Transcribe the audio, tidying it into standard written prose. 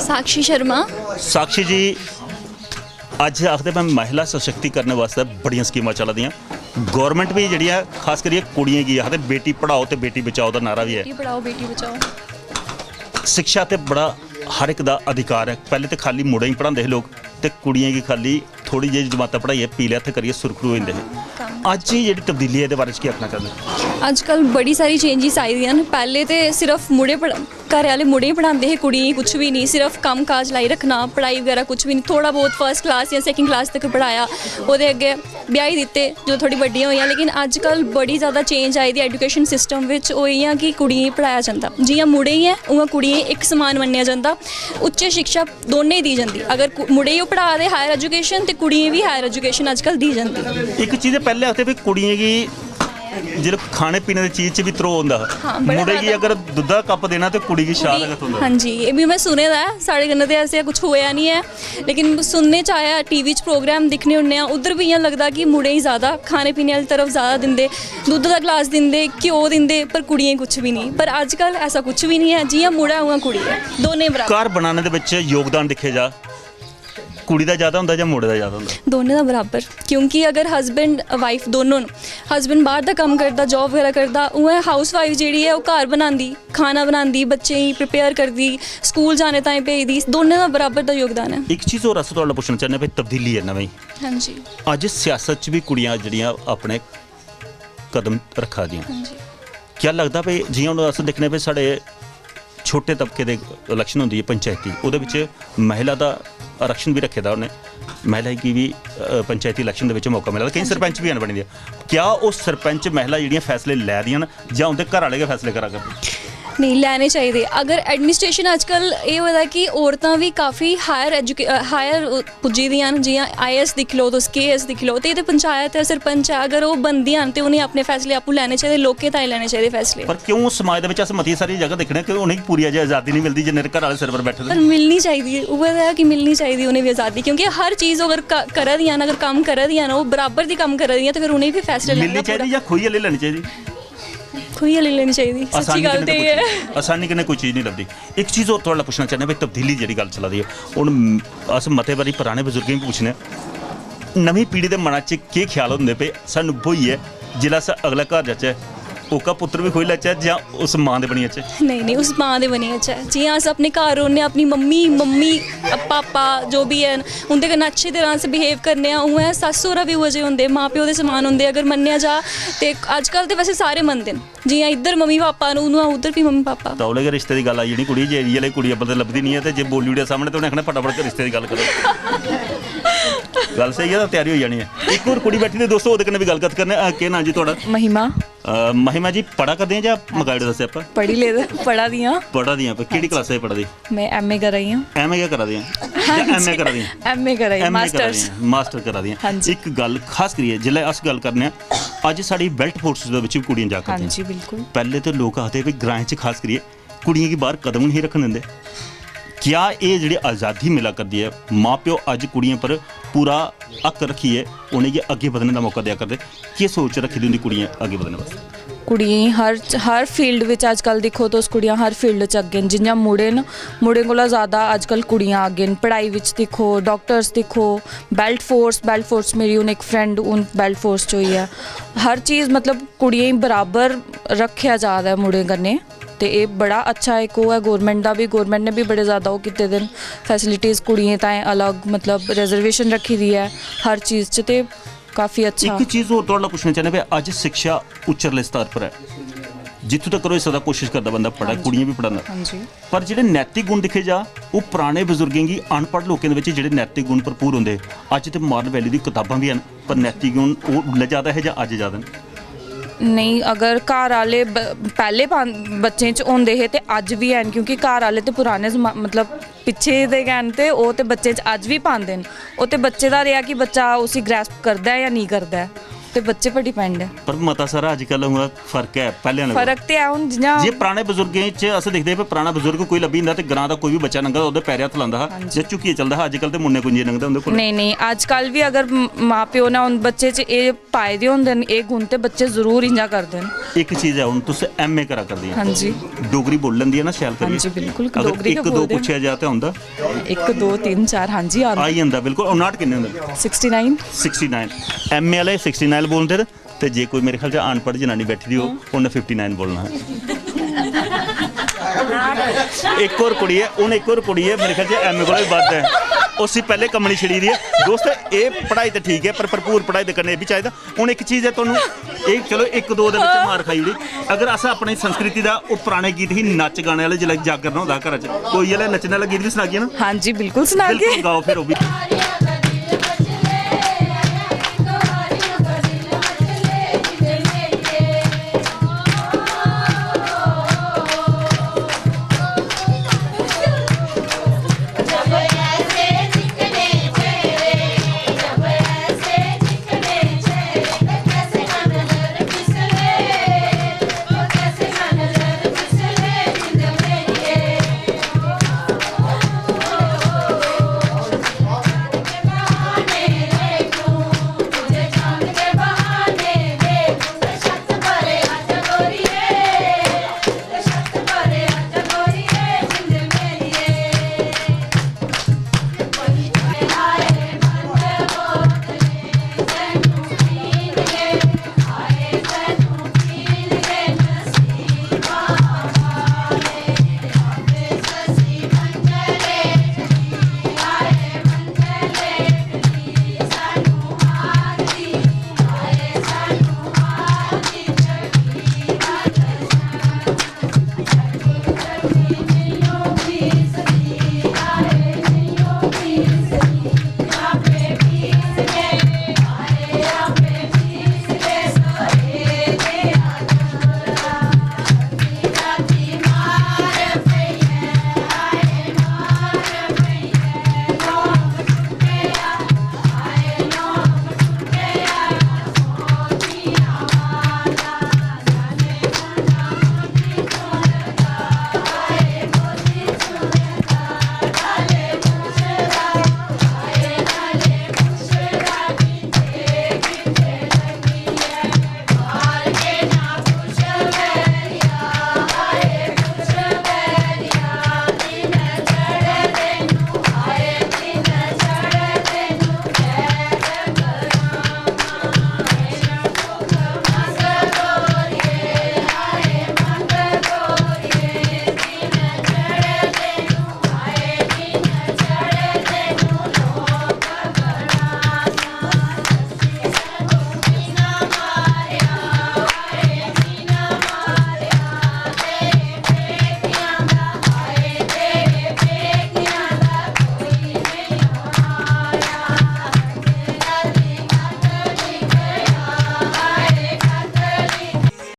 साक्षी शर्मा। साक्षी जी अज आखते मैं महिला सशक्तिकरण वास्ते बड़ियां स्कीमां चला दियां गौरमेंट भी जी खास करिए कुड़ियां की आखते बेटी पढ़ाओ तो बेटी बचाओ का नारा भी है। बेटी पढ़ाओ बेटी बचाओ। शिक्षा तो बड़ा हर एक का अधिकार है। पहले तो खाली मुड़े ही पढ़ाते लोग तो कुड़ियां की खाली थोड़ी जी जमात पढ़ाइए पीले हत्थ करिए सुरखरू होंगे हैं। अज ही जी तब्दीली है बारे की आखना चाहते? अजकल बड़ी सारी चेंजिस आई दी हैं। पहले तो सिर्फ मुड़े घर वाले मुड़े ही पढ़ाते हैं, कुड़ियां कुछ भी नहीं, सिर्फ कम काज लाई रखना, पढ़ाई वगैरह कुछ भी नहीं। थोड़ा बहुत फर्स्ट क्लास या सैकेंड क्लास तक पढ़ाया, वो अगे ब्याह दिते जो थोड़ी बड्डियां हुई। लेकिन अजकल बड़ी ज़्यादा change I the education system which. वो इ'यां कि कुड़ियां ही पढ़ाया जाता, जियां मुड़े ही है उ'आं कुड़ियां एक समान मन्निया जाता। उच्च शिक्षा दोनों ही दी जाती। अगर मुड़े ही पढ़ा दे हायर एजुकेशन तो कुड़ियां भी हायर एजुकेशन अजकल दी जाती। एक चीज़ पहले आखते भी कुड़ियां की जो खाने पीने की चीज़ च भी त्रो होंदा। मुड़े की अगर दुद्ध कप देना तो कुड़ी की शाह लगत होंदा। हाँ जी, ये भी मैं सुने दा है। साढ़े कन्नै ते ऐसे कुछ होया नहीं है, लेकिन सुनने च आया, टीवी च प्रोग्राम दिखने होन्ने आ, उधर भी इ'यां लगदा कि मुड़े ही ज़्यादा खाने पीने आह्ली तरफ ज़्यादा दिंदे, दुद्ध दा ग्लास दिंदे, घ्यो दिंदे, पर कुड़ियां कुछ भी नहीं। पर अजकल ऐसा कुछ भी नहीं है, जियां मुड़ा है उ'आं कुड़ी है, दोनें बराबर। घर बनाने दे विच योगदान दिखे जा कुड़ी दा ज़्यादा होंदा या मुड़े दा ज़्यादा होंदा? दोनों का बराबर। क्योंकि अगर हसबैंड वाइफ दोनों, हसबैंड बाहर का काम करता, जॉब वगैरह करता, उ'आं हाउस वाइफ जी है वो घर बनाती, खाना बनाती, बच्चे ही प्रिपेयर करती, स्कूल जाने ताईं भेजदी। दोनों का बराबर का योगदान है। एक चीज़ और अस तुहाडा पुछना चाहते भाई तब्दीली है नवीं। हाँ जी। अज सियासत च भी कुड़ियां जड़ियां अपने कदम रखा दियां। हाँ जी। क्या लगता भाई जियां हुण अस दिक्खने भाई साढ़े छोटे तबके दे इलैक्शन होंदी है पंचायती, उहदे विच महिला दा आरक्षण भी रखे दा उन्हें, महिला की भी पंचायती इलैक्शन दे विच मौका मिला। कई सरपंच भी हैं बने दे। क्या वो सरपंच महिला जिहड़ियां फैसले लै दियां न जां उंदे घर वाले गै फैसले करा करदे? नहीं लैने चाहिए। अगर एडमिनिस्ट्रेशन आजकल ये होता कि औरतां भी काफ़ी हायर पुज्जी दियां न, जियां IAS दिक्ख लो, तुस KS दिक्ख लो, तो ये पंचायत है, सरपंच है, अगर वो बनदियां न तो उन्हें अपने फैसले आपूं लैने चाहिए, लोकें ताईं लैने चाहिए फैसले। पर क्यों समाज दे विच अस मती सारी जगह दिक्खने कि उन्हें पूरी आज़ादी नहीं मिलती जिन्ने घर वाले सिर पर बैठे दे? पर मिलनी चाहिए, उ'ऐ है कि मिलनी चाहिए उन्हें भी आज़ादी, क्योंकि हर चीज़ अगर करा दियां न, अगर कम्म करा दियां न, वो बराबर दी कम्म करा दियां, तो फिर उन्हें भी फैसले मिलनी चाहिए या खोइयै ले लैनी चाहिए? खोइयै ले लेनी चाहिए। सच्ची गल ते है, आसानी कन्नै कोई चीज़ नहीं लगती। एक चीज़ और थोड़ा पुछना चाहते भाई तब्दीली जी गल चला दी है हुण अस मते बारी पुराने बजुर्गें भी पुछने नवीं पीढ़ी के मन च केह् ख्याल होंदे पे सानूं बोइए जिसलै अस अगला घर जाचै ओका पुत्र भी खोई लैचै जां उस मां दे बनी जाचै? नहीं उस मां दे बनी जाचै। जियां अस अपने घर रौह्ने, अपनी मम्मी पापा जो भी हैन उं'दे कन्नै अच्छी तरह से बिहेव करने आं, उ'आं सस्स सौह्रा भी उ'ऐ जेह् होंदे, मां प्यो दे समान होंदे अगर मन्नेआ जा। ते अजकल ते वैसे सारे मनदे न, जियां इद्धर मम्मी पापा न उ'आं उद्धर भी मम्मी पापा। तौले गै रिश्ते की गल आई जानी कुड़ी जे एरिया आह्ली कुड़ी अब्बल ते लभदी नहीं है, तो जे बोली ओड़ेआ सामने तो उ'नें आखना फटाफट रिश्ते की गल करो। गल सही है, तो तैयारी हो जानी है। एक और कुड़ी बैठी दी दोस्तों, ओहदे कन्नै भी गलबात करने। केह् नाम जी थुआड़ा? महिमा। महिमा जी पढ़ा करदे हैं जां मगाइड़ दस्सेआ आपां? पढ़ी ले पढ़ा दियां। पढ़ा दियां केह्ड़ी क्लास च पढ़ा दी? मैं MA कर रही हूं। MA क्या करा दियां? MA करा दियां? MA कर रही हूं, मास्टर करा दियां। एक गल खास करिए जिल्लै अस गल करने आं अज साडी बेल्ट फोर्स दे विच भी कुड़ियां जा करदियां। हां जी बिल्कुल। पहले तो लोग आखदे भी ग्राएं च खास करिए कुड़ियां गी बाहर कदम नहीं रखन दिंदे। क्या ये जी आज़ादी मिला करदी है माँ प्यो अज कुड़ियों पर पूरा हक रखिए उन्हें अगे बढ़ने का मौका दिया करते? क्या सोच रखी दी होंदी कुड़ियां अगे बढ़ने वास्ते? कुड़ियां हर फील्ड विच अजकल दिक्खो तुस कुड़ियां हर फील्ड च अग्गे न। जियां मुड़े न, मुड़े कोला ज़्यादा अजकल कुड़ियां अग्गे न। पढ़ाई विच दिक्खो, डॉक्टर्स दिक्खो, बेल्ट फोर्स मेरी हून एक फ्रेंड हून बेल्ट फोर्स च होई है। हर चीज़ मतलब कुड़ियें गी बराबर रखेआ जा रहा है मुड़े कन्नै, तो ये बड़ा अच्छा एक वो है गौरमेंट का भी। गौरमेंट ने भी बड़े ज़्यादा वो कीते दे न फैसिलिटीज़ कुड़ियें ताईं अलग, मतलब रिजर्वेशन रखी दी है हर चीज़ च, ते काफ़ी अच्छा। एक चीज़ और तुहाडा पुछना चाहते भाई अज शिक्षा उच्चरले स्तर पर है, जित्थों तक हो सकदा कोशिश करदा बंदा पढ़ा, कुड़ियां भी पढ़ाना, पर जिहड़े नैतिक गुण दिखे जा वो पुराने बजुर्गें गी अनपढ़ लोकें दे विच जिहड़े नैतिक गुण भरपूर होंदे। अज ते मॉरल वैल्यू दी किताबां भी हैं पर नैतिक गुण वो ज़्यादा है जां अज ज़्यादा न? नहीं अगर घर वाले पहले बच्चे च होंदे हे ते अज भी हैन, क्योंकि घर वाले तो पुराने मतलब पिछे दे गैन ते वो ते बच्चे च अज भी पांदे न। वो ते बच्चे दा रेहा कि बच्चा उसी ग्रैस्प करदा है या नहीं करदा है। ਤੇ ਬੱਚੇ ਪਰ ਡਿਪੈਂਡ ਹੈ। ਪਰ ਮਤਾ ਸਾਰਾ ਅੱਜ ਕੱਲ੍ਹ ਹੁਣ ਫਰਕ ਹੈ ਪਹਿਲੇ ਨਾਲੋਂ। ਫਰਕ ਤੇ ਹੈ ਹੁਣ ਜਿਹਾ ਜੇ ਪੁਰਾਣੇ ਬਜ਼ੁਰਗਾਂ 'ਚ ਅਸੀਂ ਦੇਖਦੇ ਪਏ ਪੁਰਾਣਾ ਬਜ਼ੁਰਗ ਕੋਈ ਲੱਭੀ ਹੁੰਦਾ ਤੇ ਗਰਾਂ ਦਾ ਕੋਈ ਵੀ ਬੱਚਾ ਨੰਗਾ ਉਹਦੇ ਪੈਰੇ ਹੱਥ ਲਾਉਂਦਾ ਹਾਂ ਜੇ ਝੁਕੀਏ ਚੱਲਦਾ ਹਾਂ। ਅੱਜ ਕੱਲ੍ਹ ਤੇ ਮੁੰਨੇ ਕੁੰਜੇ ਨੰਗਦੇ ਹੁੰਦੇ ਕੋਲ। ਨਹੀਂ ਅੱਜ ਕੱਲ ਵੀ ਅਗਰ ਮਾਂ ਪਿਓ ਨੇ ਹੁਣ ਬੱਚੇ 'ਚ ਇਹ ਪਾਏ ਦੇ ਹੁੰਦੇ ਨੇ ਇਹ ਗੁਣ ਤੇ ਬੱਚੇ ਜ਼ਰੂਰ ਇੰਜਾ ਕਰਦੇ ਨੇ। ਇੱਕ ਚੀਜ਼ ਹੈ ਹੁਣ ਤੁਸੀਂ ਐਮਏ ਕਰਾ ਕਰਦੀ ਹੈ ਹਾਂਜੀ ਡੋਗਰੀ ਬੋਲ ਲੈਂਦੀ ਹੈ ਨਾ ਸ਼ੈਲ ਕਰੀ। ਹਾਂਜੀ ਬਿਲਕੁਲ ਅਗਰ ਡੋਗਰੀ ਇੱਕ ਦੋ ਪੁੱਛਿਆ ਜਾ ਤੇ ਹੁੰਦਾ 1 2 3 4 ਹਾਂਜੀ ਆ ਆਈ ਜਾਂਦਾ ਬਿਲਕੁਲ। 59 ਕਿੰਨੇ ਹੁੰਦੇ 69 69 ਐਮਏ ਵਾਲੇ 69 ਬੋਲਦੇ ਨੇ ਤੇ ਜੇ ਕੋਈ ਮੇਰੇ ਖਿਆਲ 'ਚ ਅਨਪੜ੍ਹ ਜਨਾਨੀ ਬੈਠੀ ਦੀ ਉਹਨੇ 59 ਬੋਲਣਾ ਹੈ। ਇੱਕ ਹੋਰ ਕੁੜੀ ਹੈ ਉਹਨੇ ਇੱਕ ਹੋਰ ਕੁੜੀ ਹੈ ਮੇਰੇ ਖਿਆਲ 'ਚ ਐਮਏ ਕੋਲ ਵੀ ਵੱਧ ਹੈ ਉਸੇ ਪਹਿਲੇ ਕੰਮਣੀ ਛੜੀ ਦੀ ਹੈ। ਦੋਸਤ ਇਹ ਪੜ੍ਹਾਈ ਤਾਂ ਠੀਕ ਹੈ ਪਰ ਭਰਪੂਰ ਪੜ੍ਹਾਈ ਦੇ ਕਰਨੇ ਇਹ ਵੀ ਚਾਹੀਦਾ। ਹੁਣ ਇੱਕ ਚੀਜ਼ ਹੈ ਤੁਹਾਨੂੰ ਇਹ ਚਲੋ ਇੱਕ ਦੋ ਦੇ ਵਿੱਚ ਮਾਰ ਖਾਈ ਜਿਹੜੀ ਅਗਰ ਅਸਾਂ ਆਪਣੀ ਸੰਸਕ੍ਰਿਤੀ ਦਾ ਉਹ ਪੁਰਾਣੇ ਗੀਤ ਹੀ ਨੱਚ ਗਾਣੇ ਵਾਲੇ ਜਿਹੜਾ ਜਾਗਰਨਾ ਹੁੰਦਾ ਘਰਾਂ 'ਚ ਕੋਈ ਵਾਲਾ ਨੱਚਣ ਵਾਲਾ ਗੀਤ ਵੀ ਸੁਣਾ ਗਿਆ ਨਾ। ਹਾਂਜੀ ਬਿਲਕੁਲ ਸੁਣਾ ਕੇ ਗਾਓ ਫਿਰ ਉਹ ਵੀ।